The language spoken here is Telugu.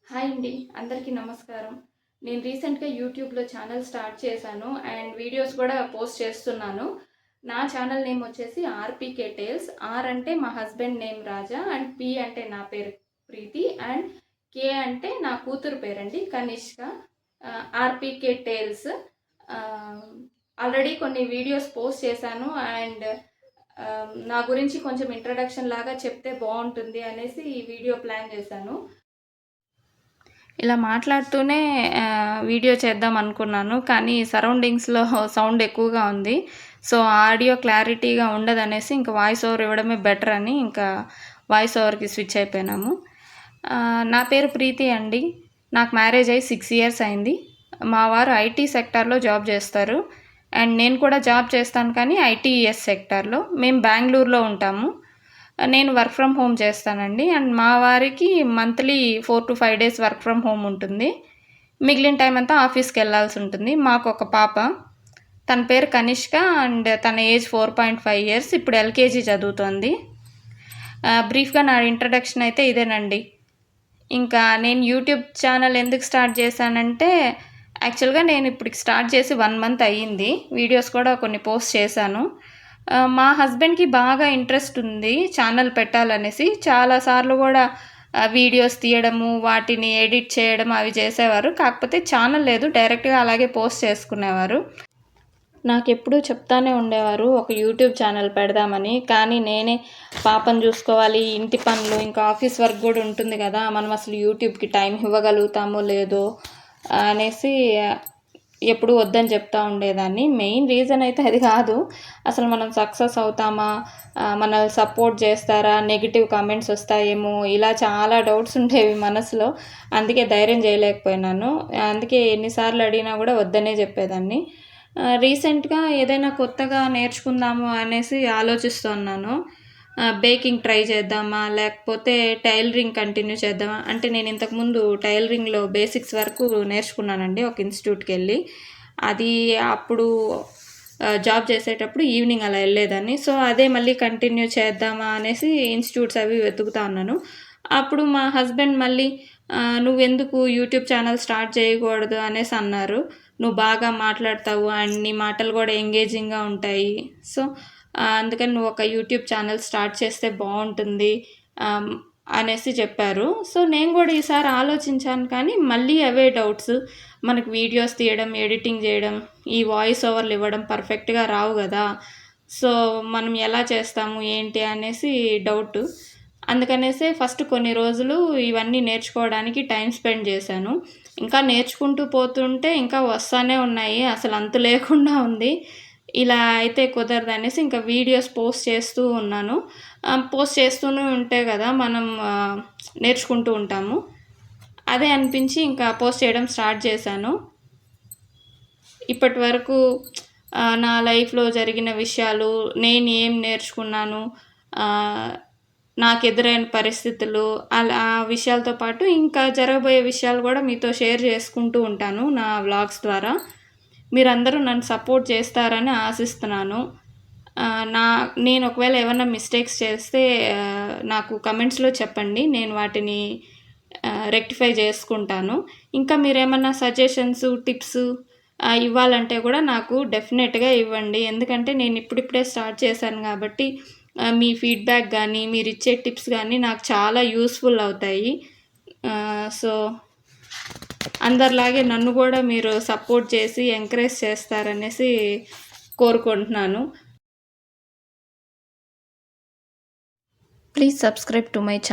హాయ్ అండి, అందరికీ నమస్కారం. నేను రీసెంట్‌గా యూట్యూబ్‌లో ఛానల్ స్టార్ట్ చేశాను అండ్ వీడియోస్ కూడా పోస్ట్ చేస్తున్నాను. నా ఛానల్ నేమ్ వచ్చేసి ఆర్‌పీకే టేల్స్. ఆర్ అంటే మా husband name Raja and P అంటే నా పేరు ప్రీతి అండ్ కే అంటే నా కూతురు పేరండి కనిష్క. RPK tales. ఆల్రెడీ కొన్ని వీడియోస్ పోస్ట్ చేశాను అండ్ నా గురించి కొంచెం ఇంట్రడక్షన్ లాగా చెప్తే బాగుంటుంది అనేసి ఈ వీడియో ప్లాన్ చేశాను. ఇలా మాట్లాడుతూనే వీడియో చేద్దాం అనుకున్నాను, కానీ సరౌండింగ్స్లో సౌండ్ ఎక్కువగా ఉంది. సో ఆడియో క్లారిటీగా ఉండదనేసి ఇంకా వాయిస్ ఓవర్ ఇవ్వడమే బెటర్ అని ఇంకా వాయిస్ ఓవర్కి స్విచ్ అయిపోయినాము. నా పేరు ప్రీతి అండి. నాకు మ్యారేజ్ అయ్యి 6 ఇయర్స్ అయింది. మా వారు ఐటీ సెక్టార్లో జాబ్ చేస్తారు అండ్ నేను కూడా జాబ్ చేస్తాను, కానీ ఐటీఎస్ సెక్టార్లో. మేము బెంగళూరులో ఉంటాము. నేను వర్క్ ఫ్రమ్ హోమ్ చేస్తానండి అండ్ మా వారికి monthly 4 to 5 days work from home ఉంటుంది. మిగిలిన టైం అంతా ఆఫీస్కి వెళ్ళాల్సి ఉంటుంది. మాకు ఒక పాప, తన పేరు కనిష్క అండ్ తన ఏజ్ 4.5 ఇయర్స్. ఇప్పుడు ఎల్కేజీ చదువుతోంది. బ్రీఫ్గా నా ఇంట్రడక్షన్ అయితే ఇదేనండి. ఇంకా నేను యూట్యూబ్ ఛానల్ ఎందుకు స్టార్ట్ చేశానంటే, యాక్చువల్గా నేను ఇప్పటికి స్టార్ట్ చేసి 1 మంత్ అయ్యింది. వీడియోస్ కూడా కొన్ని పోస్ట్ చేశాను. మా హస్బెండ్కి బాగా ఇంట్రెస్ట్ ఉంది ఛానల్ పెట్టాలనేసి. చాలాసార్లు కూడా వీడియోస్ తీయడము, వాటిని ఎడిట్ చేయడం అవి చేసేవారు. కాకపోతే ఛానల్ లేదు, డైరెక్ట్గా అలాగే పోస్ట్ చేసుకునేవారు. నాకెప్పుడూ చెప్తానే ఉండేవారు ఒక యూట్యూబ్ ఛానల్ పెడదామని. కానీ నేనే పాపను చూసుకోవాలి, ఇంటి పనులు, ఇంకా ఆఫీస్ వర్క్ కూడా ఉంటుంది కదా, మనం అసలు యూట్యూబ్కి టైం ఇవ్వగలుగుతామో లేదో అనేసి ఎప్పుడు వద్దని చెప్తా ఉండేదాన్ని. మెయిన్ రీజన్ అయితే అది కాదు, అసలు మనం సక్సెస్ అవుతామా, మనల్ని సపోర్ట్ చేస్తారా, నెగిటివ్ కామెంట్స్ వస్తాయేమో, ఇలా చాలా డౌట్స్ ఉండేవి మనసులో. అందుకే ధైర్యం చేయలేకపోయినాను. అందుకే ఎన్నిసార్లు అడిగినా కూడా వద్దనే చెప్పేదాన్ని. రీసెంట్గా ఏదైనా కొత్తగా నేర్చుకుందాము అనేసి ఆలోచిస్తున్నాను. బేకింగ్ ట్రై చేద్దామా, లేకపోతే టైలరింగ్ కంటిన్యూ చేద్దామా. అంటే నేను ఇంతకుముందు టైలరింగ్లో బేసిక్స్ వరకు నేర్చుకున్నానండి ఒక ఇన్స్టిట్యూట్కి వెళ్ళి. అది అప్పుడు జాబ్ చేసేటప్పుడు ఈవినింగ్ అలా వెళ్ళేదాన్ని. సో అదే మళ్ళీ కంటిన్యూ చేద్దామా అనేసి ఇన్స్టిట్యూట్స్ అవి వెతుకుతా ఉన్నాను. అప్పుడు మా హస్బెండ్ మళ్ళీ నువ్వెందుకు యూట్యూబ్ ఛానల్ స్టార్ట్ చేయకూడదు అనేసి అన్నారు. నువ్వు బాగా మాట్లాడతావు అండ్ నీ మాటలు కూడా ఎంగేజింగ్గా ఉంటాయి. సో అందుకని నువ్వు ఒక యూట్యూబ్ ఛానల్ స్టార్ట్ చేస్తే బాగుంటుంది అనేసి చెప్పారు. సో నేను కూడా ఈసారి ఆలోచించాను, కానీ మళ్ళీ అవే డౌట్స్. మనకు వీడియోస్ తీయడం, ఎడిటింగ్ చేయడం, ఈ వాయిస్ ఓవర్లు ఇవ్వడం పర్ఫెక్ట్గా రావు కదా. సో మనం ఎలా చేస్తాము ఏంటి అనేసి డౌట్. అందుకనేసే ఫస్ట్ కొన్ని రోజులు ఇవన్నీ నేర్చుకోవడానికి టైం స్పెండ్ చేశాను. ఇంకా నేర్చుకుంటూ పోతుంటే ఇంకా వస్తూనే ఉన్నాయి, అసలు అంతు లేకుండా ఉంది. ఇలా అయితే కుదరదు అనేసి ఇంకా వీడియోస్ పోస్ట్ చేస్తూ ఉన్నాను. పోస్ట్ చేస్తూనే ఉంటే కదా మనం నేర్చుకుంటూ ఉంటాము. అదే అనిపించి ఇంకా పోస్ట్ చేయడం స్టార్ట్ చేశాను. ఇప్పటి వరకు నా లైఫ్లో జరిగిన విషయాలు, నేను ఏం నేర్చుకున్నాను, నాకు ఎదురైన పరిస్థితులు, అలా ఆ విషయాలతో పాటు ఇంకా జరగబోయే విషయాలు కూడా మీతో షేర్ చేసుకుంటూ ఉంటాను నా వ్లాగ్స్ ద్వారా. మీరందరూ నన్ను సపోర్ట్ చేస్తారని ఆశిస్తున్నాను. నేను ఒకవేళ ఏమన్నా మిస్టేక్స్ చేస్తే నాకు కమెంట్స్లో చెప్పండి, నేను వాటిని రెక్టిఫై చేసుకుంటాను. ఇంకా మీరేమన్నా సజెషన్స్, టిప్స్ ఇవ్వాలంటే కూడా నాకు డెఫినెట్గా ఇవ్వండి. ఎందుకంటే నేను ఇప్పుడిప్పుడే స్టార్ట్ చేశాను కాబట్టి మీ ఫీడ్బ్యాక్ కానీ, మీరు ఇచ్చే టిప్స్ కానీ నాకు చాలా యూస్ఫుల్ అవుతాయి. సో అందరిలాగే నన్ను కూడా మీరు సపోర్ట్ చేసి ఎంకరేజ్ చేస్తారనేసి కోరుకుంటున్నాను. Please subscribe to my channel.